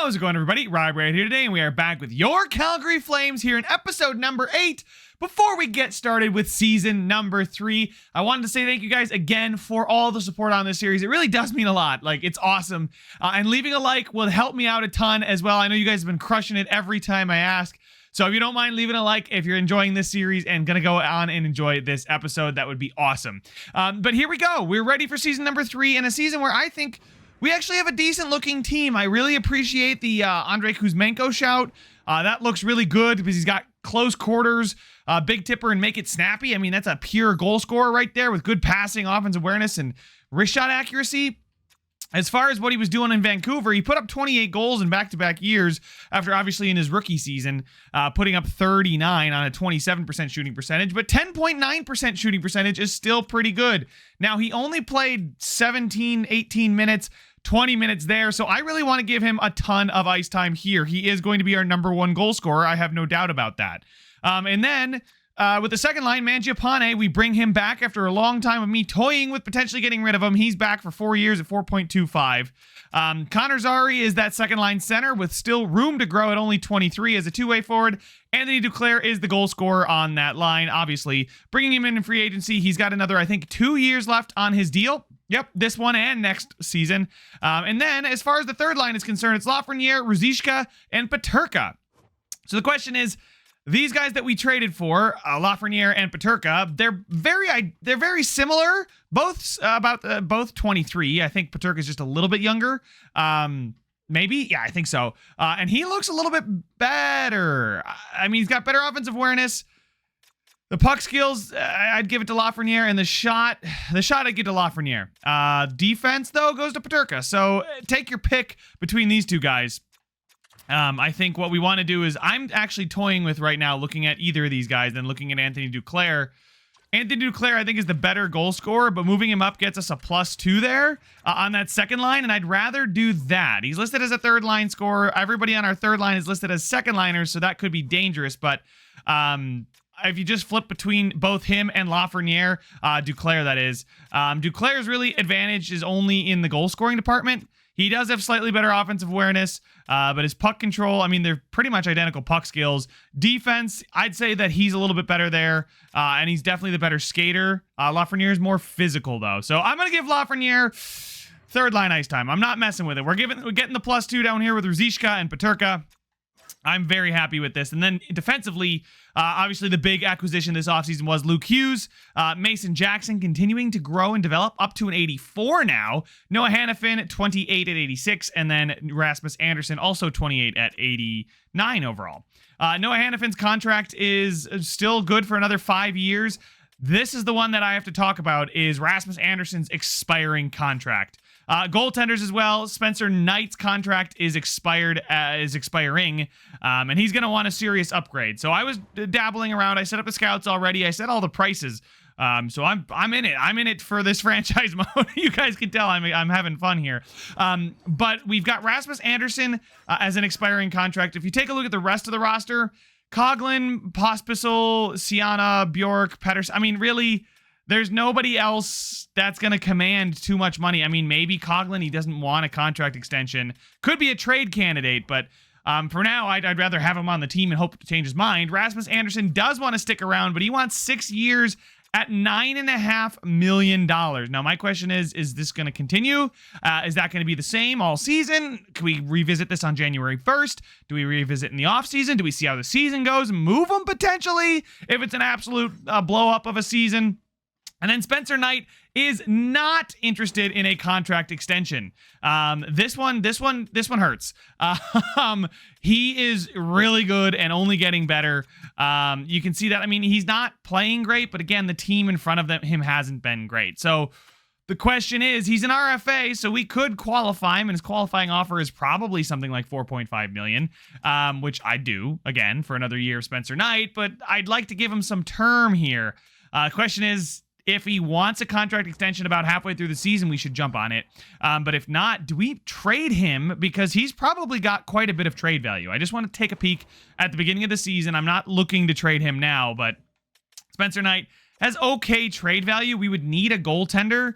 How's it going, everybody? Rye right here today, and we are back with your Calgary Flames here in episode number 8. Before we get started with season number 3, I wanted to say thank you guys again for all the support on this series. It really does mean a lot. Like, it's awesome. And leaving a like will help me out a ton as well. I know you guys have been crushing it every time I ask. So if you don't mind leaving a like, if you're enjoying this series and going to go on and enjoy this episode, that would be awesome. But here we go. We're ready for season number 3, and a season where I think we actually have a decent looking team. I really appreciate the Andrei Kuzmenko shout. That looks really good because he's got close quarters, big tipper, and make it snappy. I mean, that's a pure goal scorer right there with good passing, offensive awareness, and wrist shot accuracy. As far as what he was doing in Vancouver, he put up 28 goals in back-to-back years after obviously in his rookie season, putting up 39 on a 27% shooting percentage, but 10.9% shooting percentage is still pretty good. Now, he only played 17, 18 minutes, 20 minutes there, so I really want to give him a ton of ice time here. He is going to be our number one goal scorer. I have no doubt about that. And then with the second line, Mangiapane, we bring him back after a long time of me toying with potentially getting rid of him. He's back for 4 years at 4.25. Connor Zary is that second line center with still room to grow at only 23 as a two-way forward. Anthony Duclair is the goal scorer on that line, obviously. Bringing him in free agency, he's got another, I think, 2 years left on his deal. Yep, this one and next season. And then, as far as the third line is concerned, it's Lafreniere, Ruzicka, and Peterka. So the question is, these guys that we traded for, Lafreniere and Peterka, they're very similar. Both both 23. I think Peterka's just a little bit younger. Maybe, yeah, I think so. And he looks a little bit better. I mean, he's got better offensive awareness. The puck skills, I'd give it to Lafreniere, and the shot I'd give to Lafreniere. Defense, though, goes to Peterka. So take your pick between these two guys. I think what we want to do is, I'm actually toying with right now looking at either of these guys than looking at Anthony Duclair. Anthony Duclair, I think, is the better goal scorer, but moving him up gets us a +2 there on that second line, and I'd rather do that. He's listed as a third line scorer. Everybody on our third line is listed as second liners, so that could be dangerous, but if you just flip between both him and Lafreniere, Duclair, that is, Duclair's really advantage is only in the goal scoring department. He does have slightly better offensive awareness, but his puck control, I mean, they're pretty much identical puck skills. Defense, I'd say that he's a little bit better there, and he's definitely the better skater. Lafreniere is more physical, though. So I'm going to give Lafreniere third line ice time. I'm not messing with it. We're getting the +2 down here with Ruzicka and Peterka. I'm very happy with this. And then defensively, obviously the big acquisition this offseason was Luke Hughes. Mason Jackson continuing to grow and develop up to an 84 now. Noah Hannafin, 28 at 86. And then Rasmus Andersson, also 28 at 89 overall. Noah Hannafin's contract is still good for another 5 years. This is the one that I have to talk about, is Rasmus Andersson's expiring contract. Goaltenders as well. Spencer Knight's contract is expiring, and he's going to want a serious upgrade. So I was dabbling around. I set up the scouts already. I set all the prices. So I'm in it. I'm in it for this franchise mode. You guys can tell I'm having fun here. But we've got Rasmus Andersson as an expiring contract. If you take a look at the rest of the roster, Coughlin, Pospisil, Siana, Bjork, Pettersson. I mean, really, there's nobody else that's going to command too much money. I mean, maybe Coughlin, he doesn't want a contract extension. Could be a trade candidate, but for now, I'd rather have him on the team and hope to change his mind. Rasmus Andersson does want to stick around, but he wants 6 years at $9.5 million. Now, my question is this going to continue? Is that going to be the same all season? Can we revisit this on January 1st? Do we revisit in the offseason? Do we see how the season goes? Move him potentially if it's an absolute blow up of a season? And then Spencer Knight is not interested in a contract extension. This one hurts. He is really good and only getting better. You can see that. I mean, he's not playing great, but again, the team in front of him hasn't been great. So the question is, he's an RFA, so we could qualify him, and his qualifying offer is probably something like $4.5 million, which I do, again, for another year of Spencer Knight, but I'd like to give him some term here. Question is, if he wants a contract extension about halfway through the season, we should jump on it. But if not, do we trade him? Because he's probably got quite a bit of trade value. I just want to take a peek at the beginning of the season. I'm not looking to trade him now, but Spencer Knight has okay trade value. We would need a goaltender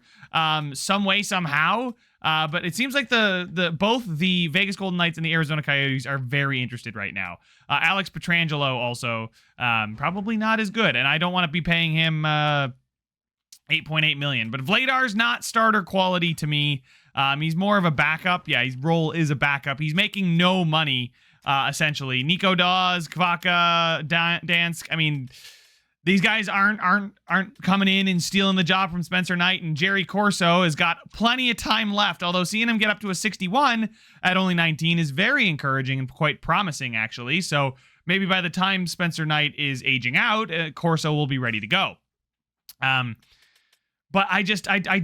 some way, somehow. But it seems like both the Vegas Golden Knights and the Arizona Coyotes are very interested right now. Alex Pietrangelo also probably not as good, and I don't want to be paying him $8.8 million. But Vladar's not starter quality to me. He's more of a backup. Yeah, his role is a backup. He's making no money, essentially. Nico Dawes, Kvaka, Dansk. I mean, these guys aren't coming in and stealing the job from Spencer Knight, and Jerry Corso has got plenty of time left. Although seeing him get up to a 61 at only 19 is very encouraging and quite promising, actually. So maybe by the time Spencer Knight is aging out, Corso will be ready to go. But I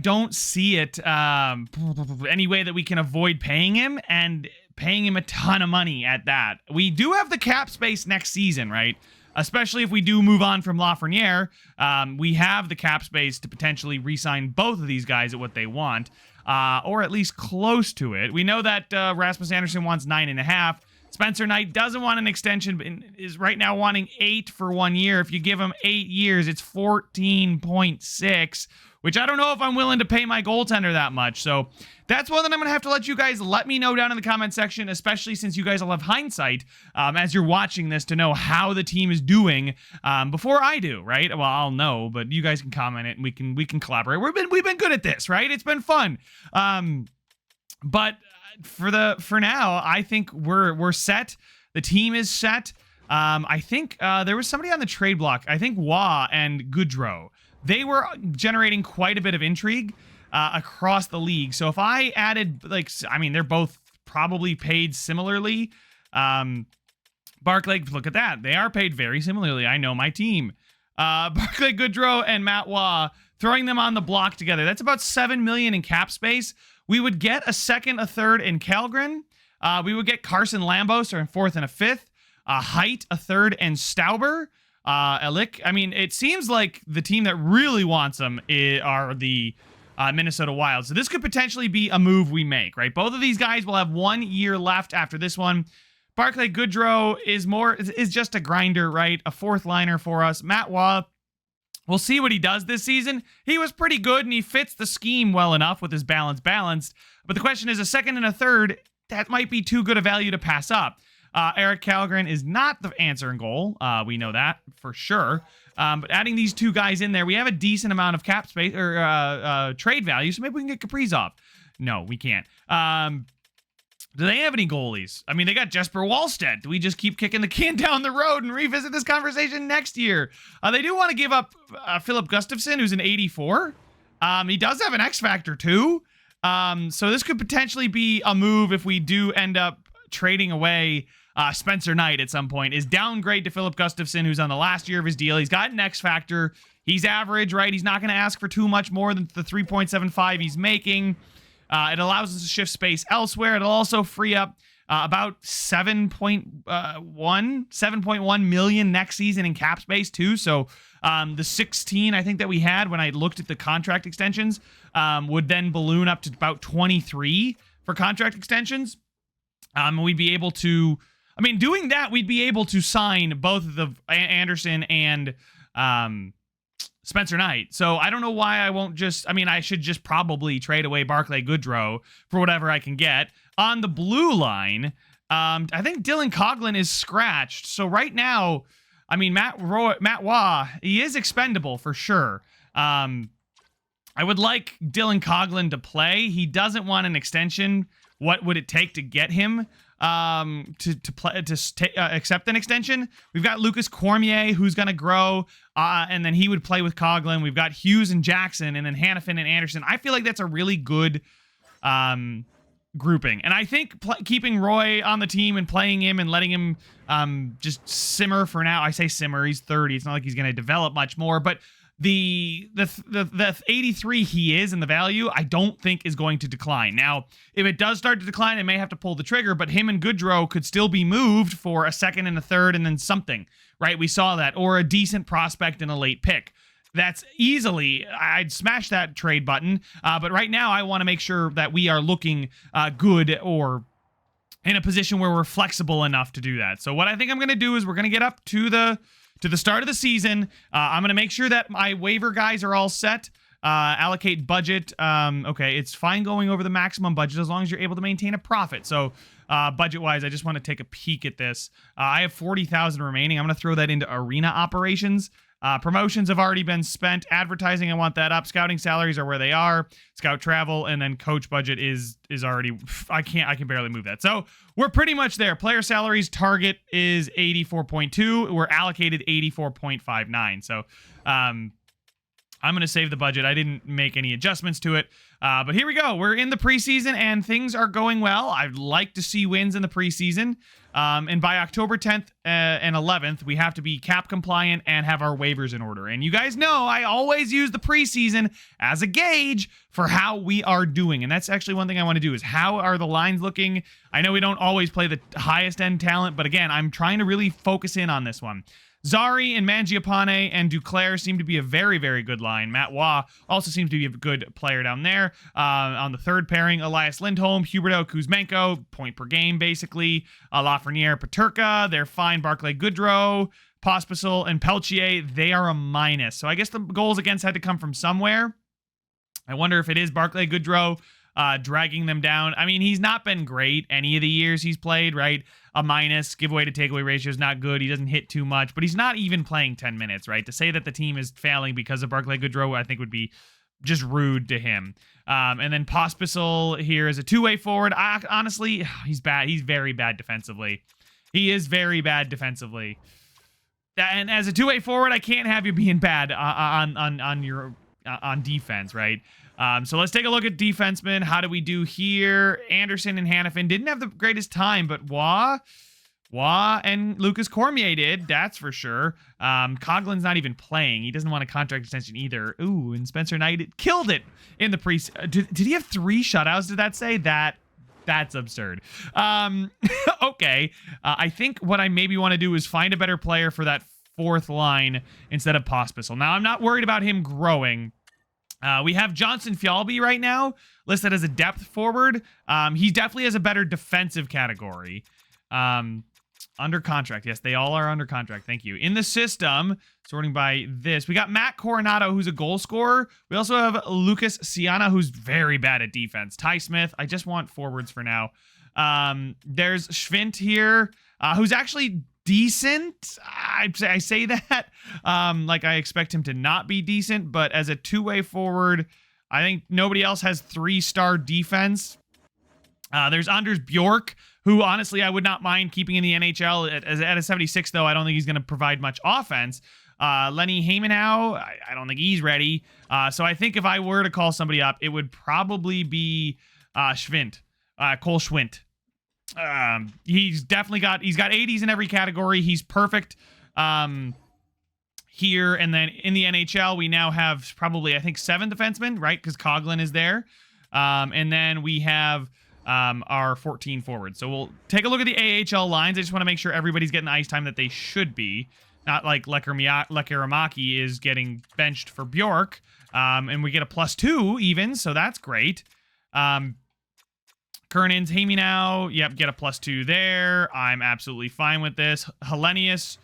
don't see it any way that we can avoid paying him, and paying him a ton of money at that. We do have the cap space next season, right? Especially if we do move on from Lafreniere, we have the cap space to potentially re-sign both of these guys at what they want, or at least close to it. We know that Rasmus Andersson wants 9.5. Spencer Knight doesn't want an extension, but is right now wanting 8 for 1 year. If you give him 8 years, it's 14.6, which I don't know if I'm willing to pay my goaltender that much. So that's one that I'm going to have to let you guys let me know down in the comment section, especially since you guys will have hindsight as you're watching this to know how the team is doing before I do, right? Well, I'll know, but you guys can comment it and we can collaborate. We've been good at this, right? It's been fun. But for now, I think we're set. The team is set. I think there was somebody on the trade block. I think Wah and Goodrow. They were generating quite a bit of intrigue across the league. So if I added, they're both probably paid similarly. Barclay, look at that. They are paid very similarly. I know my team. Barclay Goodrow and Matt Wah, throwing them on the block together. That's about $7 million in cap space. We would get a second, a third in Calgren. We would get Carson Lambos, or in fourth and a fifth. Height, a third, and Stauber. Elick. I mean, it seems like the team that really wants them are the Minnesota Wild. So this could potentially be a move we make, right? Both of these guys will have 1 year left after this one. Barclay Goodrow is just a grinder, right? A fourth liner for us. Matt Wah, we'll see what he does this season. He was pretty good, and he fits the scheme well enough with his balanced. But the question is, a second and a third, that might be too good a value to pass up. Eric Kallgren is not the answer in goal. We know that for sure. But adding these two guys in there, we have a decent amount of cap space or trade value, so maybe we can get Kaprizov. No, we can't. Do they have any goalies? I mean, they got Jesper Wallstedt. Do we just keep kicking the can down the road and revisit this conversation next year? They do want to give up Philip Gustafsson, who's an 84. He does have an X factor too. So this could potentially be a move if we do end up trading away Spencer Knight at some point. Is downgrade to Philip Gustafsson, who's on the last year of his deal. He's got an X factor. He's average, right? He's not going to ask for too much more than the 3.75 he's making. It allows us to shift space elsewhere. It'll also free up about 7.1 million next season in cap space too. So the 16 I think that we had when I looked at the contract extensions would then balloon up to about 23 for contract extensions. We'd be able to, doing that, we'd be able to sign both of the Anderson and Spencer Knight. So I don't know why I won't just, I should just probably trade away Barclay Goodrow for whatever I can get. On the blue line, I think Dylan Coghlan is scratched. So right now, Matt Wah, he is expendable for sure. I would like Dylan Coghlan to play. He doesn't want an extension. What would it take to get him accept an extension? We've got Lucas Cormier, who's going to grow, and then he would play with Coghlan. We've got Hughes and Jackson, and then Hannafin and Anderson. I feel like that's a really good grouping. And I think keeping Roy on the team and playing him and letting him just simmer for now. I say simmer, he's 30. It's not like he's going to develop much more, but the 83 he is in the value, I don't think is going to decline. Now, if it does start to decline, I may have to pull the trigger, but him and Goodrow could still be moved for a second and a third and then something, right? We saw that, or a decent prospect in a late pick. That's easily, I'd smash that trade button, but right now I want to make sure that we are looking good or in a position where we're flexible enough to do that. So what I think I'm going to do is we're going to get up to the start of the season. I'm going to make sure that my waiver guys are all set. Allocate budget. Okay, it's fine going over the maximum budget as long as you're able to maintain a profit. So budget-wise, I just want to take a peek at this. I have 40,000 remaining. I'm going to throw that into arena operations. Promotions have already been spent. Advertising, I want that up. Scouting salaries are where they are. Scout travel, and then coach budget is already. I can barely move that. So we're pretty much there. Player salaries target is 84.2. We're allocated 84.59. So I'm going to save the budget. I didn't make any adjustments to it. But here we go. We're in the preseason, and things are going well. I'd like to see wins in the preseason. And by October 10th and 11th, we have to be cap compliant and have our waivers in order. And you guys know I always use the preseason as a gauge for how we are doing. And that's actually one thing I want to do is how are the lines looking? I know we don't always play the highest end talent, but again, I'm trying to really focus in on this one. Zari and Mangiapane and Duclair seem to be a very, very good line. Matt Waugh also seems to be a good player down there. On the third pairing, Elias Lindholm, Huberdeau, Kuzmenko, point per game, basically. Lafreniere, Peterka, they're fine. Barclay Goodrow, Pospisil, and Peltier, they are a minus. So I guess the goals against had to come from somewhere. I wonder if it is Barclay Goodrow dragging them down. I mean, he's not been great any of the years he's played, right? A minus, giveaway to takeaway ratio is not good. He doesn't hit too much, but he's not even playing 10 minutes, right? To say that the team is failing because of Barclay Goodrow, I think would be just rude to him. And then Pospisil here is a two-way forward. Honestly, he's bad. He's very bad defensively. He is very bad defensively. And as a two-way forward, I can't have you being bad on defense, right? So let's take a look at defensemen. How do we do here? Anderson and Hannafin didn't have the greatest time, but Waugh and Lucas Cormier did, that's for sure. Coughlin's not even playing. He doesn't want a contract extension either. Ooh, and Spencer Knight killed it in the pre. Did he have 3 shutouts? Did that say that? That's absurd. Okay. I think what I maybe want to do is find a better player for that 4th line instead of Pospisil. Now, I'm not worried about him growing. We have Johnson Fjallby right now listed as a depth forward. He definitely has a better defensive category. Under contract. Yes, they all are under contract. Thank you. In the system, sorting by this, we got Matt Coronado, who's a goal scorer. We also have Lucas Siana, who's very bad at defense. Ty Smith. I just want forwards for now. There's Schwint here, who's actually decent. I say that like I expect him to not be decent, but as a two-way forward, I think nobody else has 3-star defense. There's Anders Bjork, who honestly I would not mind keeping in the NHL at a 76, though I don't think he's going to provide much offense. Lenny Haymanau, I don't think he's ready. So I think if I were to call somebody up, it would probably be Schwint, Cole Schwint. He's got 80s in every category. He's perfect here. And then in the NHL, we now have probably, I think, 7 defensemen, right? Because Coughlin is there. And then we have our 14 forwards. So we'll take a look at the AHL lines. I just want to make sure everybody's getting the ice time that they should be. Not like Lekkerimäki is getting benched for Bjork. And we get a +2 even, so that's great. Kernins, Haymanau, yep, get a +2 there. I'm absolutely fine with this. Hellenius,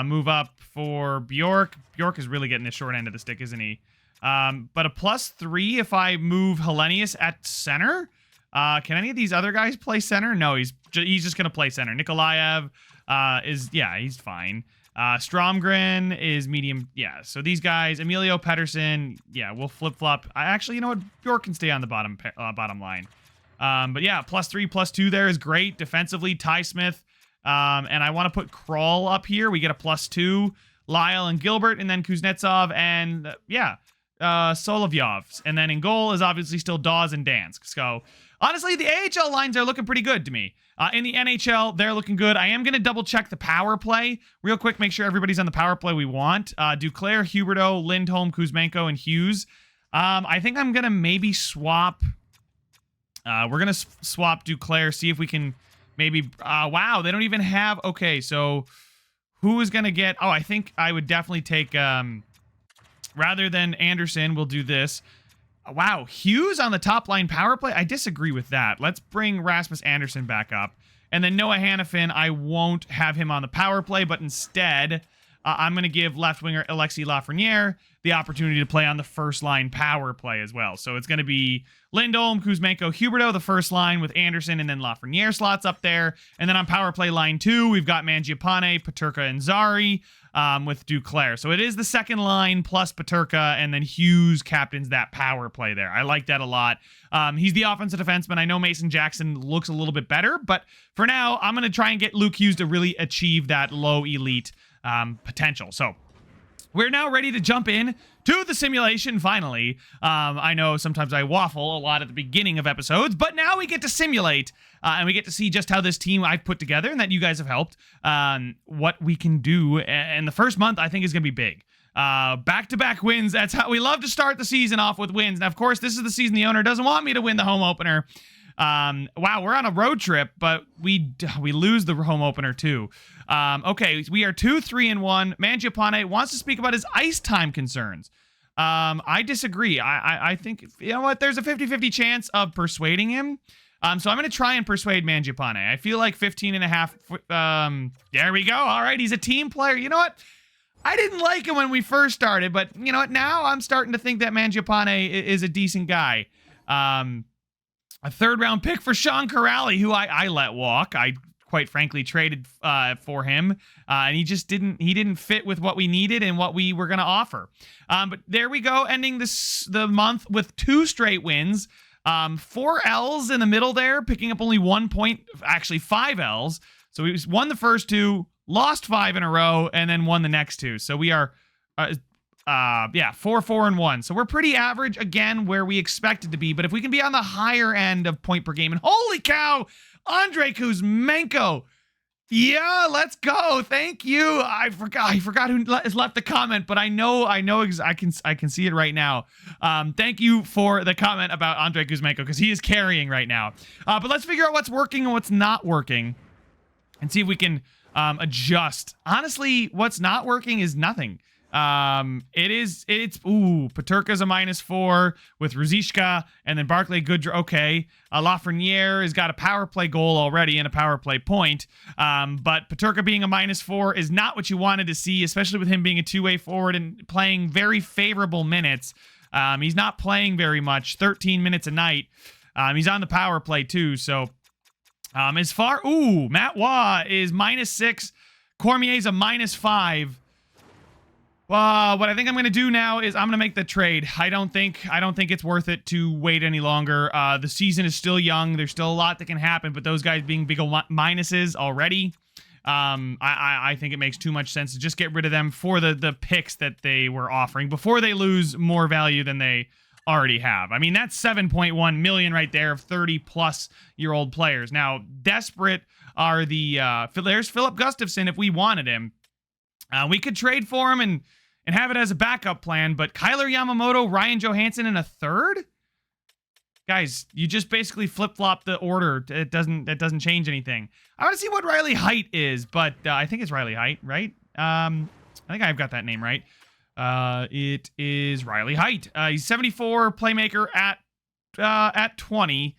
move up for Bjork. Bjork is really getting the short end of the stick, isn't he? But a +3 if I move Hellenius at center. Can any of these other guys play center? No, he's just going to play center. Nikolaev he's fine. Stromgren is medium. Yeah, so these guys, Emilio Pettersson, yeah, we'll flip-flop. You know what? Bjork can stay on the bottom line. But yeah, +3, +2 there is great. Defensively, Ty Smith. And I want to put Kral up here. We get a +2. Lyle and Gilbert, and then Kuznetsov, and Solovyov. And then in goal is obviously still Dawes and Dansk. So honestly, the AHL lines are looking pretty good to me. In the NHL, they're looking good. I am going to double check the power play real quick, make sure everybody's on the power play we want. Duclair, Huberdeau, Lindholm, Kuzmenko, and Hughes. I think I'm going to maybe swap. We're going to swap Duclair, see if we can maybe. Wow, they don't even have. Okay, so who is going to get. Oh, I think I would definitely take. Rather than Anderson, we'll do this. Wow, Hughes on the top line power play? I disagree with that. Let's bring Rasmus Anderson back up. And then Noah Hannafin, I won't have him on the power play, but instead, I'm going to give left winger Alexis Lafreniere the opportunity to play on the first line power play as well. So it's going to be Lindholm, Kuzmenko, Huberdeau, the first line with Anderson, and then Lafreniere slots up there. And then on power play line 2, we've got Mangiapane, Peterka, and Zari with Duclair. So it is the second line plus Peterka, and then Hughes captains that power play there. I like that a lot. He's the offensive defenseman. I know Mason Jackson looks a little bit better, but for now, I'm going to try and get Luke Hughes to really achieve that low elite potential. So we're now ready to jump in to the simulation, finally. I know sometimes I waffle a lot at the beginning of episodes, but now we get to simulate, and we get to see just how this team I've put together and that you guys have helped, what we can do. And the first month, I think, is going to be big. Back-to-back wins. That's how we love to start the season off, with wins. Now, of course, this is the season the owner doesn't want me to win the home opener. Wow, we're on a road trip, but we lose the home opener too. Okay, we are 2-3-1. Mangiapane wants to speak about his ice time concerns. I disagree. I think, you know what, there's a 50-50 chance of persuading him. So I'm going to try and persuade Mangiapane. I feel like 15.5. There we go. All right, he's a team player. You know what? I didn't like him when we first started, but you know what? Now I'm starting to think that Mangiapane is a decent guy. A third-round pick for Sean Corrali, who I let walk. I quite frankly traded for him, and he just didn't fit with what we needed and what we were going to offer. But there we go, ending the month with 2 straight wins, 4 L's in the middle there, picking up only 1 point, actually 5 L's. So we won the first 2, lost 5 in a row, and then won the next 2. So we are 4-4-1. So we're pretty average, again, where we expected to be. But if we can be on the higher end of point per game, and holy cow, Andrei Kuzmenko. Yeah, let's go. Thank you. I forgot who has left the comment, but I can see it right now. Thank you for the comment about Andrei Kuzmenko, because he is carrying right now. But let's figure out what's working and what's not working, and see if we can adjust. Honestly, what's not working is nothing. Peterka's a -4 with Ruzicka, and then Barclay Goodrow. Okay. Lafreniere has got a power play goal already and a power play point. But Peterka being a -4 is not what you wanted to see, especially with him being a two-way forward and playing very favorable minutes. He's not playing very much, 13 minutes a night. He's on the power play too. So, Matt Waugh is -6. Cormier's a -5. What I think I'm going to do now is I'm going to make the trade. I don't think it's worth it to wait any longer. The season is still young. There's still a lot that can happen, but those guys being big minuses already, I think it makes too much sense to just get rid of them for the picks that they were offering before they lose more value than they already have. I mean, that's 7.1 million right there of 30-plus-year-old players. Now, desperate are there's Philip Gustafsson if we wanted him. We could trade for him and have it as a backup plan, but Kyler Yamamoto, Ryan Johansson in a third? Guys, you just basically flip-flop the order. It doesn't change anything. I want to see what Riley Height is, but I think it's Riley Height, right? I think I've got that name right. It is Riley Height. He's 74, playmaker at 20.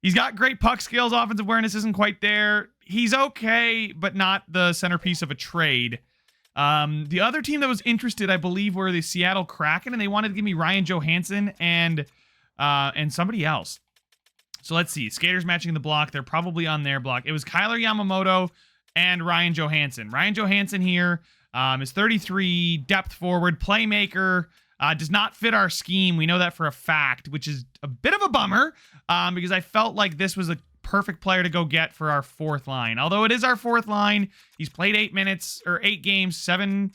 He's got great puck skills. Offensive awareness isn't quite there. He's okay, but not the centerpiece of a trade. The other team that was interested, I believe, were the Seattle Kraken, and they wanted to give me Ryan Johansson and somebody else. So let's see. Skaters matching the block. They're probably on their block. It was Kyler Yamamoto and Ryan Johansson. Ryan Johansson here is 33, depth forward, playmaker. Does not fit our scheme. We know that for a fact, which is a bit of a bummer because I felt like this was a perfect player to go get for our 4th line. Although it is our 4th line, he's played 8 games, 7.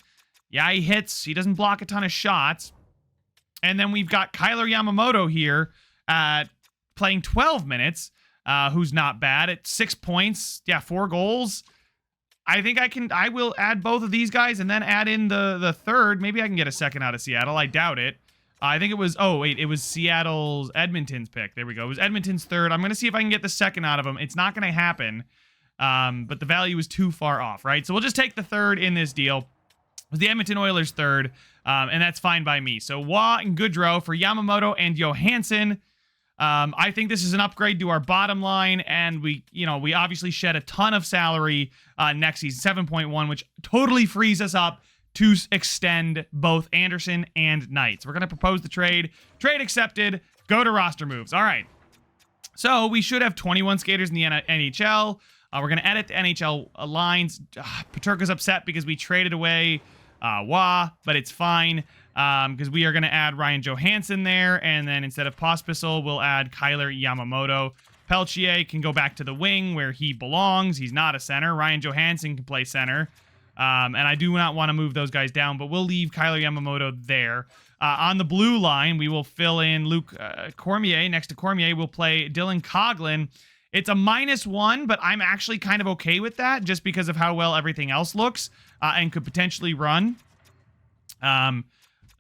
Yeah, he hits. He doesn't block a ton of shots. And then we've got Kyler Yamamoto here playing 12 minutes, who's not bad at 6 points. Yeah, 4 goals. I think I will add both of these guys and then add in the third. Maybe I can get a second out of Seattle. I doubt it. I think it was, it was Edmonton's pick. There we go. It was Edmonton's third. I'm going to see if I can get the second out of him. It's not going to happen, but the value is too far off, right? So we'll just take the third in this deal. It was the Edmonton Oilers' third, and that's fine by me. So Waugh and Goodrow for Yamamoto and Johansson. I think this is an upgrade to our bottom line, and we obviously shed a ton of salary next season, 7.1, which totally frees us up to extend both Anderson and Knight. So we're going to propose the trade. Trade accepted. Go to roster moves. All right. So we should have 21 skaters in the NHL. We're going to edit the NHL lines. Peterka's upset because we traded away but it's fine because we are going to add Ryan Johansson there, and then instead of Pospisil, we'll add Kyler Yamamoto. Peltier can go back to the wing where he belongs. He's not a center. Ryan Johansson can play center, and I do not want to move those guys down, but we'll leave Kyler Yamamoto there. On the blue line, we will fill in Luke Cormier. Next to Cormier, we'll play Dylan Coghlan. It's a -1, but I'm actually kind of okay with that just because of how well everything else looks and could potentially run.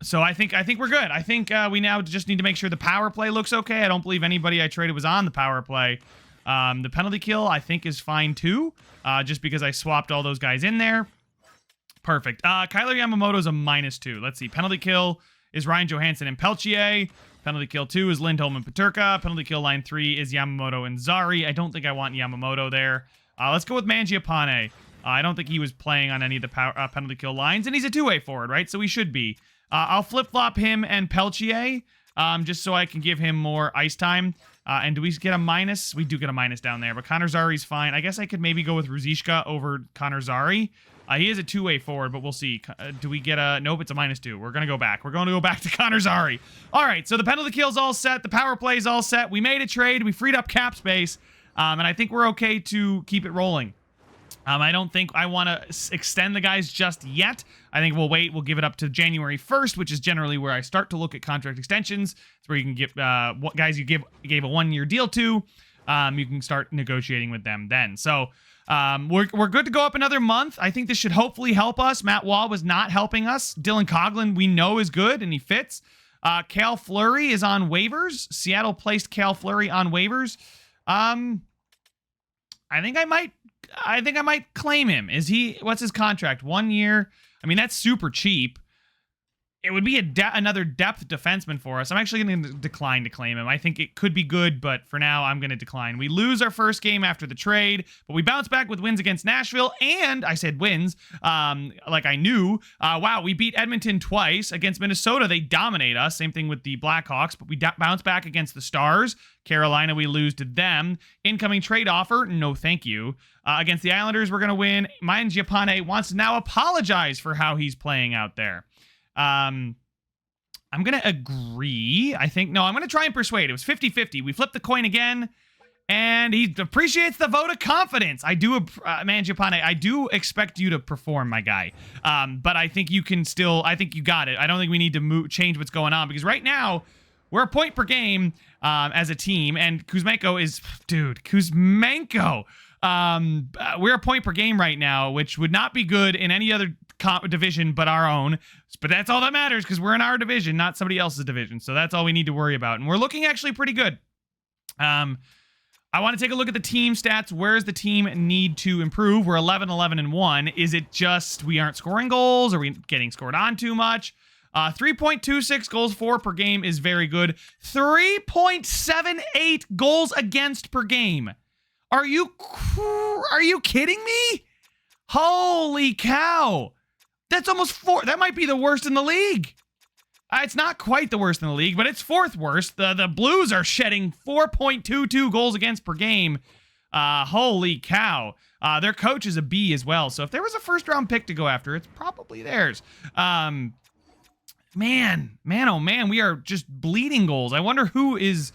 So I think we're good. I think we now just need to make sure the power play looks okay. I don't believe anybody I traded was on the power play. The penalty kill, I think, is fine too, just because I swapped all those guys in there. Perfect. Kyler Yamamoto's a -2. Let's see. Penalty kill is Ryan Johansson and Peltier. Penalty kill 2 is Lindholm and Peterka. Penalty kill line 3 is Yamamoto and Zari. I don't think I want Yamamoto there. Let's go with Mangiapane. I don't think he was playing on any of the penalty kill lines, and he's a two-way forward, right? So he should be. I'll flip-flop him and Peltier, just so I can give him more ice time. And do we get a minus? We do get a minus down there, but Connor Zari's fine. I guess I could maybe go with Ruzicka over Connor Zari. He is a two-way forward, but we'll see. Do we get a... Nope, it's a -2. We're going to go back. We're going to go back to Connor Zari. All right, so the penalty kill's all set. The power play's all set. We made a trade. We freed up cap space, and I think we're okay to keep it rolling. I don't think I want to extend the guys just yet. I think we'll wait. We'll give it up to January 1st, which is generally where I start to look at contract extensions. It's where you can give what guys you gave a 1-year deal to. You can start negotiating with them then. So we're good to go up another month. I think this should hopefully help us. Matt Waugh was not helping us. Dylan Coghlan we know is good and he fits. Cal Fleury is on waivers. Seattle placed Cal Fleury on waivers. I think I might claim him. What's his contract? 1 year. I mean, that's super cheap. It would be another depth defenseman for us. I'm actually going to decline to claim him. I think it could be good, but for now, I'm going to decline. We lose our first game after the trade, but we bounce back with wins against Nashville, and I said wins, like I knew. Wow, we beat Edmonton twice. Against Minnesota, they dominate us. Same thing with the Blackhawks, but we bounce back against the Stars. Carolina, we lose to them. Incoming trade offer, no thank you. Against the Islanders, we're going to win. Mangiapane wants to now apologize for how he's playing out there. I'm going to agree. I'm going to try and persuade. It was 50-50. We flipped the coin again, and he appreciates the vote of confidence. Mangiapane, I do expect you to perform, my guy. But I think you can still, I think you got it. I don't think we need to change what's going on, because right now, we're a point per game as a team, and Kuzmenko is, Kuzmenko. We're a point per game right now, which would not be good in any other division but our own. But that's all that matters, because we're in our division, not somebody else's division. So that's all we need to worry about. And we're looking actually pretty good. I want to take a look at the team stats. Where does the team need to improve? We're 11-11-1. Is it just we aren't scoring goals? Are we getting scored on too much? 3.26 goals for per game is very good. 3.78 goals against per game. Are you kidding me? Holy cow. That's almost 4. That might be the worst in the league. It's not quite the worst in the league, but it's 4th worst. The Blues are shedding 4.22 goals against per game. Holy cow. Their coach is a B as well. So if there was a first-round pick to go after, it's probably theirs. Man, oh man, we are just bleeding goals. I wonder who's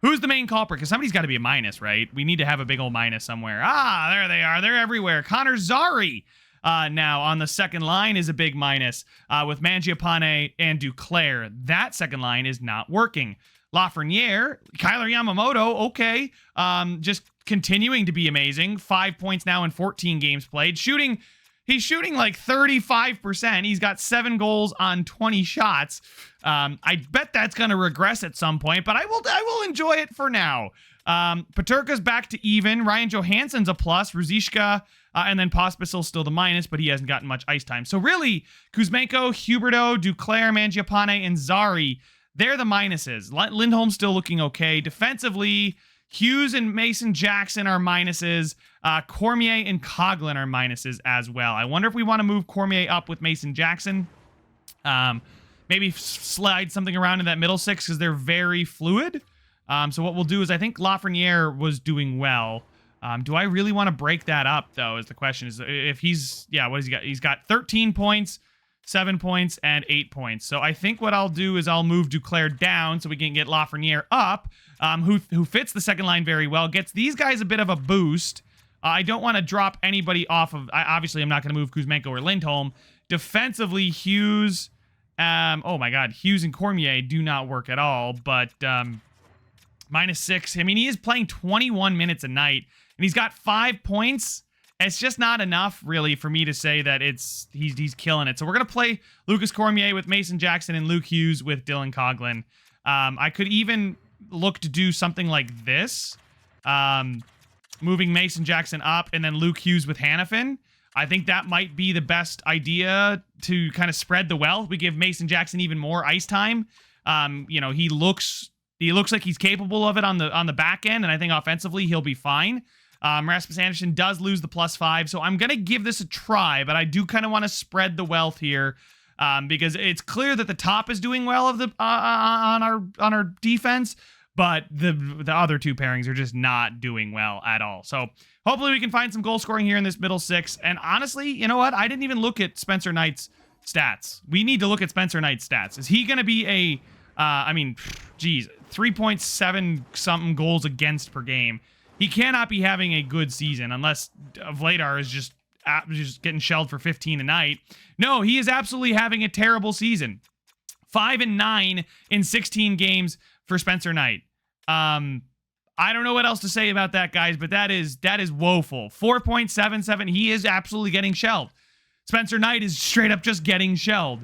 the main culprit, because somebody's got to be a minus, right? We need to have a big old minus somewhere. There they are. They're everywhere. Connor Zari now on the second line is a big minus with Mangiapane and Duclair. That second line is not working. Lafreniere, Kyler Yamamoto, okay. Just continuing to be amazing. 5 points now in 14 games played. He's shooting like 35%. He's got 7 goals on 20 shots. I bet that's going to regress at some point, but I will enjoy it for now. Peterka's back to even. Ryan Johansson's a plus. Ruzicka and then Pospisil's still the minus, but he hasn't gotten much ice time. So really, Kuzmenko, Huberdeau, Duclair, Mangiapane, and Zari, they're the minuses. Lindholm's still looking okay. Defensively, Hughes and Mason Jackson are minuses. Cormier and Coughlin are minuses as well. I wonder if we want to move Cormier up with Mason Jackson. Maybe slide something around in that middle six because they're very fluid. So what we'll do is I think Lafreniere was doing well. Do I really want to break that up, though, is the question. Is if he's, yeah, what has he got? He's got 13 points, 7 points, and 8 points. So I think what I'll do is I'll move Duclair down so we can get Lafreniere up, who fits the second line very well, gets these guys a bit of a boost. I don't want to drop anybody off of, obviously I'm not going to move Kuzmenko or Lindholm. Defensively, Hughes, oh my God, Hughes and Cormier do not work at all, but -6. I mean, he is playing 21 minutes a night, and he's got 5 points. It's just not enough, really, for me to say that he's killing it. So we're going to play Lucas Cormier with Mason Jackson and Luke Hughes with Dylan Coughlin. I could even look to do something like this, moving Mason Jackson up and then Luke Hughes with Hanifin. I think that might be the best idea to kind of spread the wealth. We give Mason Jackson even more ice time. You know, he looks like he's capable of it on the back end, and I think offensively he'll be fine. Rasmus Andersson does lose the +5, so I'm going to give this a try, but I do kind of want to spread the wealth here because it's clear that the top is doing well of the on our defense, but the other two pairings are just not doing well at all. So hopefully we can find some goal scoring here in this middle six. And honestly, you know what? I didn't even look at Spencer Knight's stats. We need to look at Spencer Knight's stats. Is he going to be a, I mean, geez, 3.7 something goals against per game? He cannot be having a good season unless Vladar is just getting shelled for 15 a night. No, he is absolutely having a terrible season. 5-9 in 16 games for Spencer Knight. I don't know what else to say about that, guys, but that is woeful. 4.77. He is absolutely getting shelled. Spencer Knight is straight up just getting shelled.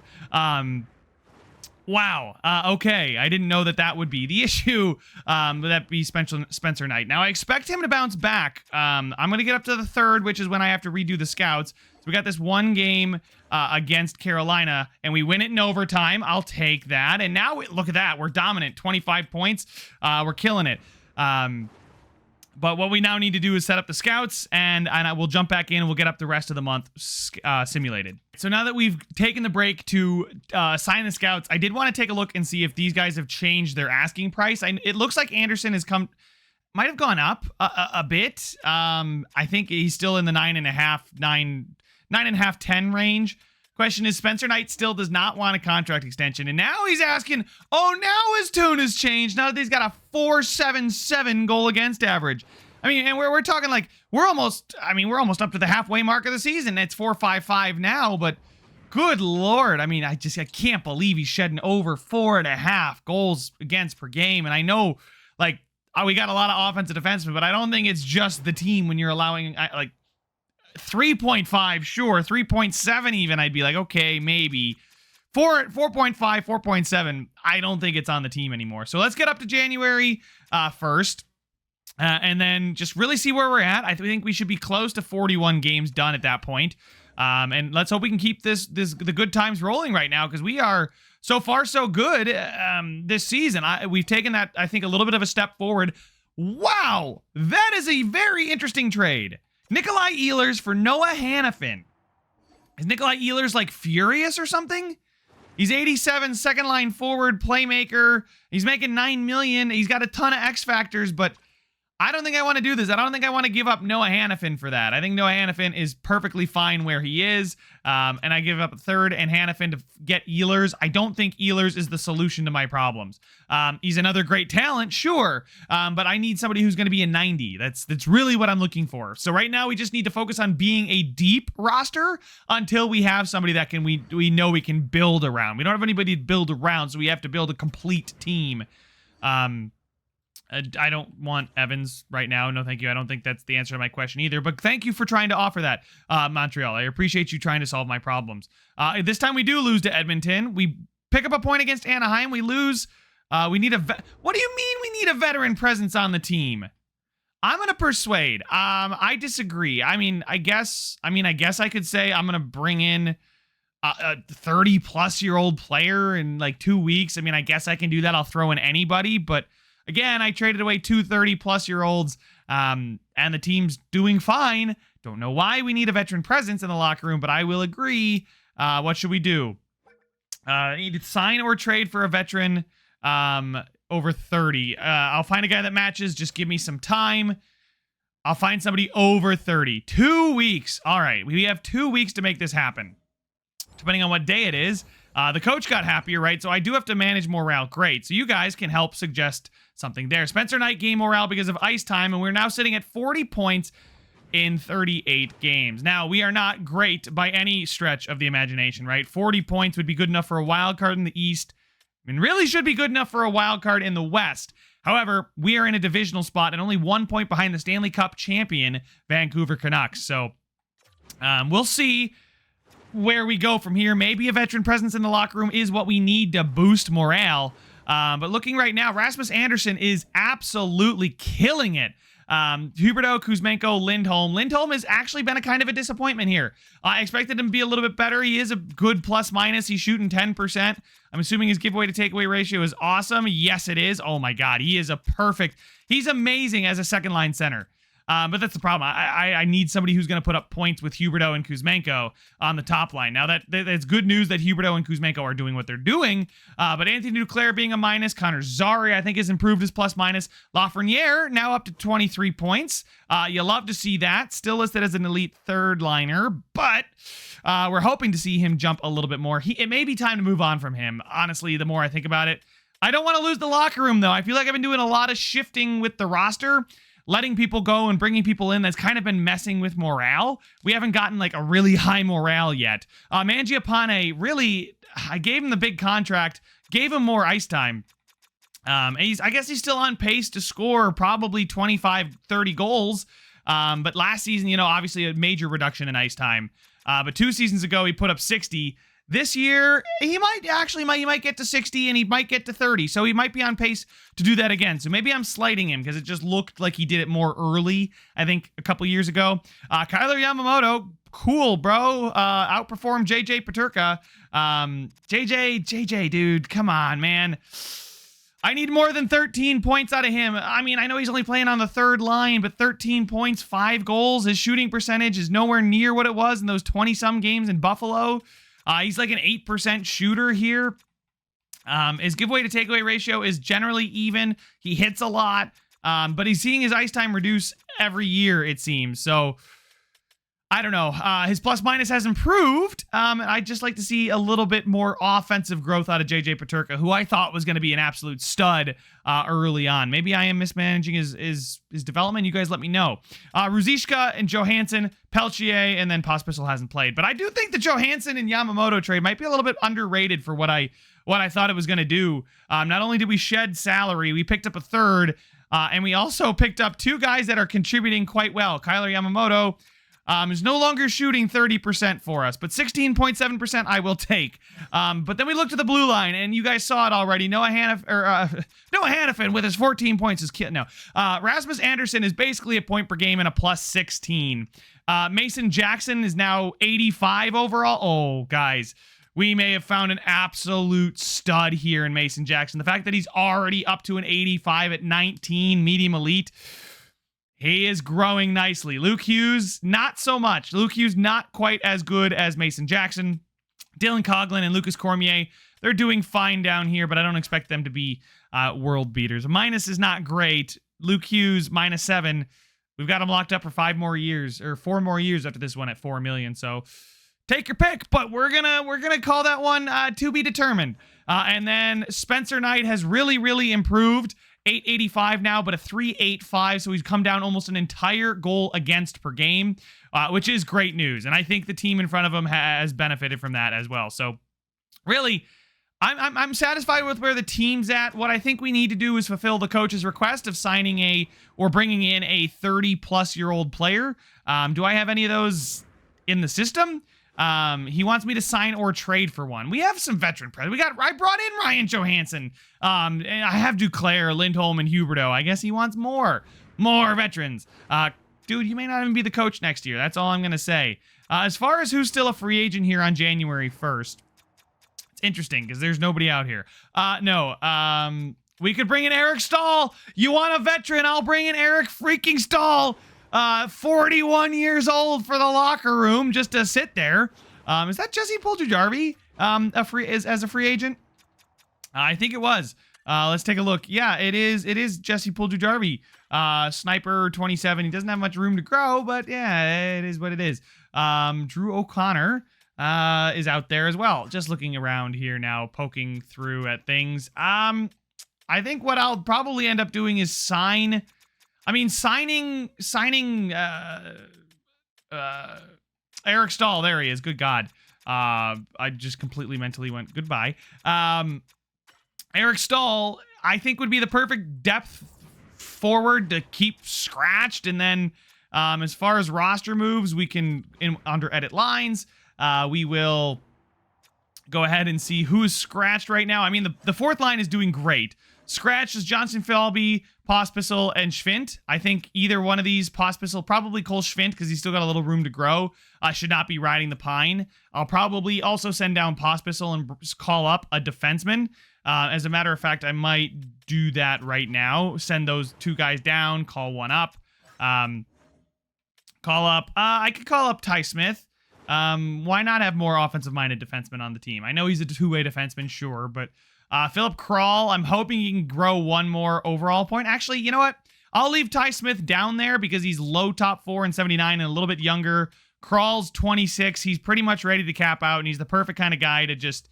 Wow. Okay. I didn't know that would be the issue. That be Spencer Knight. Now I expect him to bounce back. I'm going to get up to the third, which is when I have to redo the scouts. So we got this one game against Carolina, and we win it in overtime. I'll take that. And now look at that. We're dominant. 25 points. We're killing it. But what we now need to do is set up the scouts, and I will jump back in and we'll get up the rest of the month simulated. So now that we've taken the break to sign the scouts, I did want to take a look and see if these guys have changed their asking price. It looks like Anderson might have gone up a bit. I think he's still in the 9.5, 10 range. Question is, Spencer Knight still does not want a contract extension, and now he's asking, oh, now his tune has changed. Now that he's got a 4.77 goal against average. I mean, and we're talking like, we're almost up to the halfway mark of the season. It's 4.55 now, but good Lord. I mean, I can't believe he's shedding over 4.5 goals against per game. And I know, like, we got a lot of offensive defensemen, but I don't think it's just the team when you're allowing, like, 3.5, sure. 3.7 even, I'd be like, okay, maybe. 4.5, 4.7, I don't think it's on the team anymore. So let's get up to January 1st. And then just really see where we're at. I think we should be close to 41 games done at that point. And let's hope we can keep the good times rolling right now, because we are so far so good this season. We've taken that, I think, a little bit of a step forward. Wow, that is a very interesting trade. Nikolai Ehlers for Noah Hanifin. Is Nikolai Ehlers like furious or something? He's 87, second line forward, playmaker. He's making $9 million. He's got a ton of X factors, but I don't think I want to do this. I don't think I want to give up Noah Hanifin for that. I think Noah Hanifin is perfectly fine where he is. And I give up a third and Hanifin to get Ehlers. I don't think Ehlers is the solution to my problems. He's another great talent, sure. But I need somebody who's going to be a 90. That's really what I'm looking for. So right now we just need to focus on being a deep roster until we have somebody that we know we can build around. We don't have anybody to build around, so we have to build a complete team. I don't want Evans right now. No, thank you. I don't think that's the answer to my question either. But thank you for trying to offer that, Montreal. I appreciate you trying to solve my problems. This time we do lose to Edmonton. We pick up a point against Anaheim. We lose. We need what do you mean we need a veteran presence on the team? I'm going to persuade. I disagree. I guess I could say I'm going to bring in a 30-plus-year-old player in like 2 weeks. I guess I can do that. I'll throw in anybody, but Again, I traded away 2 30-plus-year-olds, and the team's doing fine. Don't know why we need a veteran presence in the locker room, but I will agree. What should we do? Need to sign or trade for a veteran over 30. I'll find a guy that matches. Just give me some time. I'll find somebody over 30. 2 weeks. All right, we have 2 weeks to make this happen. Depending on what day it is. The coach got happier, right? So I do have to manage morale. Great. So you guys can help suggest something there. Spencer Knight gained morale because of ice time, and we're now sitting at 40 points in 38 games. Now, we are not great by any stretch of the imagination, right? 40 points would be good enough for a wild card in the East, and really should be good enough for a wild card in the West. However, we are in a divisional spot and only 1 point behind the Stanley Cup champion, Vancouver Canucks. So, we'll see where we go from here. Maybe a veteran presence in the locker room is what we need to boost morale. But looking right now, Rasmus Andersson is absolutely killing it. Huberdeau, Kuzmenko, Lindholm. Lindholm has actually been a kind of a disappointment here. I expected him to be a little bit better. He is a good plus-minus. He's shooting 10%. I'm assuming his giveaway to takeaway ratio is awesome. Yes, it is. Oh my God, he is a perfect... He's amazing as a second-line center. But that's the problem. I need somebody who's going to put up points with Huberdeau and Kuzmenko on the top line. Now, that's good news that Huberdeau and Kuzmenko are doing what they're doing. But Anthony Duclair being a minus. Connor Zary, I think, has improved his plus-minus. Lafreniere, now up to 23 points. You love to see that. Still listed as an elite third-liner. But we're hoping to see him jump a little bit more. It may be time to move on from him, honestly, the more I think about it. I don't want to lose the locker room, though. I feel like I've been doing a lot of shifting with the roster. Letting people go and bringing people in, that's kind of been messing with morale. We haven't gotten like a really high morale yet. Mangiapane, really, I gave him the big contract, gave him more ice time. I guess he's still on pace to score probably 25, 30 goals. But last season, you know, obviously a major reduction in ice time. But 2 seasons ago, he put up 60. This year, he might get to 60 and he might get to 30. So he might be on pace to do that again. So maybe I'm slighting him because it just looked like he did it more early, I think, a couple years ago. Kyler Yamamoto, cool, bro. Outperformed JJ Peterka. JJ, dude, come on, man. I need more than 13 points out of him. I mean, I know he's only playing on the third line, but 13 points, 5 goals. His shooting percentage is nowhere near what it was in those 20-some games in Buffalo. He's like an 8% shooter here. His giveaway to takeaway ratio is generally even. He hits a lot, but he's seeing his ice time reduce every year, it seems. So, I don't know. His plus-minus has improved. I'd just like to see a little bit more offensive growth out of JJ Peterka, who I thought was going to be an absolute stud early on. Maybe I am mismanaging his development. You guys let me know. Ruzicka and Johansson, Peltier, and then Pospisil hasn't played. But I do think the Johansson and Yamamoto trade might be a little bit underrated for what I thought it was going to do. Not only did we shed salary, we picked up a third, and we also picked up 2 guys that are contributing quite well. Kyler Yamamoto is no longer shooting 30% for us, but 16.7% I will take. But then we looked at the blue line, and you guys saw it already. Noah Hannafin with his 14 points is Rasmus Andersson is basically a point per game and a plus 16. Mason Jackson is now 85 overall. Oh, guys, we may have found an absolute stud here in Mason Jackson. The fact that he's already up to an 85 at 19 medium elite. He is growing nicely. Luke Hughes, not so much. Luke Hughes, not quite as good as Mason Jackson. Dylan Coughlin and Lucas Cormier, they're doing fine down here, but I don't expect them to be world beaters. A minus is not great. Luke Hughes, -7. We've got him locked up for 5 more years, or 4 more years after this one at $4 million. So take your pick, but we're gonna call that one to be determined. And then Spencer Knight has really improved. 885 now, but a 385, so he's come down almost an entire goal against per game, which is great news. And I think the team in front of him has benefited from that as well. So really, I'm satisfied with where the team's at. What I think we need to do is fulfill the coach's request of signing or bringing in a 30-plus-year-old player. Do I have any of those in the system? He wants me to sign or trade for one. We have some veteran presence. I brought in Ryan Johansson. And I have Duclair, Lindholm, and Huberdeau. I guess he wants more veterans. Dude, you may not even be the coach next year. That's all I'm going to say. As far as who's still a free agent here on January 1st, it's interesting because there's nobody out here. We could bring in Eric Stahl. You want a veteran? I'll bring in Eric freaking Stahl. 41 years old for the locker room just to sit there. Is that Jesse Puljujarvi as a free agent? I think it was. Let's take a look. Yeah, it is Jesse Puljujarvi. Sniper 27. He doesn't have much room to grow, but yeah, it is what it is. Drew O'Connor is out there as well. Just looking around here now, poking through at things. I think what I'll probably end up doing is signing Eric Stahl. There he is. Good God. I just completely mentally went goodbye. Eric Stahl, I think, would be the perfect depth forward to keep scratched. And then as far as roster moves, we can, under edit lines, we will go ahead and see who's scratched right now. I mean, the fourth line is doing great. Scratch is Johnson, Falby, Pospisil, and Schwint. I think either one of these, Pospisil, probably Cole Schwint, because he's still got a little room to grow, should not be riding the pine. I'll probably also send down Pospisil and call up a defenseman. As a matter of fact, I might do that right now. Send those two guys down, call one up. I could call up Ty Smith. Why not have more offensive-minded defensemen on the team? I know he's a two-way defenseman, sure, but Philip Kral, I'm hoping he can grow one more overall point. Actually, you know what? I'll leave Ty Smith down there because he's low top 4 and 79 and a little bit younger. Kral's 26. He's pretty much ready to cap out, and he's the perfect kind of guy to just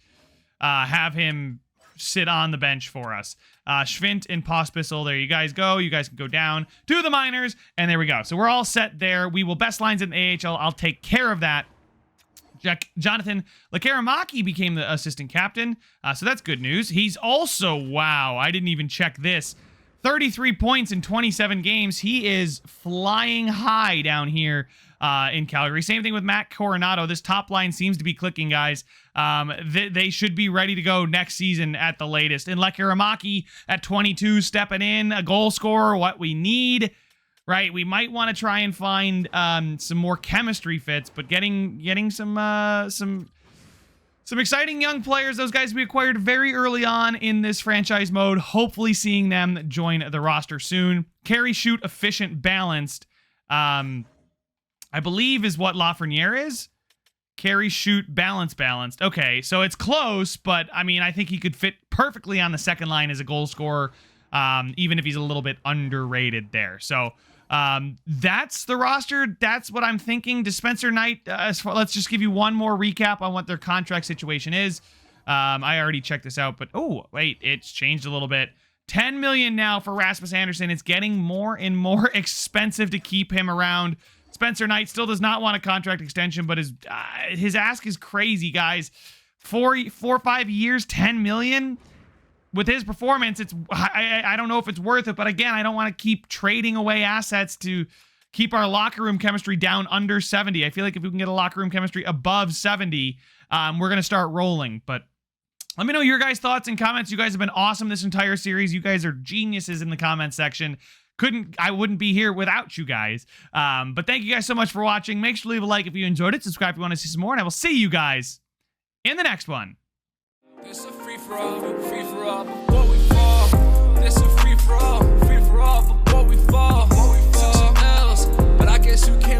have him sit on the bench for us. Schwint and Pospisil, there you guys go. You guys can go down to the minors, and there we go. So we're all set there. We will best lines in the AHL. I'll take care of that. Jonathan Lekaramaki became the assistant captain, so that's good news. He's also, wow, I didn't even check this, 33 points in 27 games. He is flying high down here in Calgary. Same thing with Matt Coronado. This top line seems to be clicking, guys. They should be ready to go next season at the latest. And Lekaramaki at 22, stepping in, a goal scorer, what we need. Right, we might want to try and find some more chemistry fits, but getting some exciting young players, those guys we acquired very early on in this franchise mode. Hopefully, seeing them join the roster soon. Carry, shoot, efficient, balanced. I believe is what Lafreniere is. Carry, shoot, balanced. Okay, so it's close, but I mean, I think he could fit perfectly on the second line as a goal scorer, even if he's a little bit underrated there. So. That's the roster. That's what I'm thinking. Spencer Knight, let's just give you one more recap on what their contract situation is. I already checked this out, but oh, wait, it's changed a little bit. $10 million now for Rasmus Andersson. It's getting more and more expensive to keep him around. Spencer Knight still does not want a contract extension, but his ask is crazy, guys. 4 or 5 years, $10 million. With his performance, I don't know if it's worth it, but again, I don't want to keep trading away assets to keep our locker room chemistry down under 70. I feel like if we can get a locker room chemistry above 70, we're going to start rolling. But let me know your guys' thoughts and comments. You guys have been awesome this entire series. You guys are geniuses in the comment section. I wouldn't be here without you guys. But thank you guys so much for watching. Make sure to leave a like if you enjoyed it. Subscribe if you want to see some more, and I will see you guys in the next one. It's a free-for-all before we fall. It's a free-for-all before we fall. Took some L's, but I guess you can't.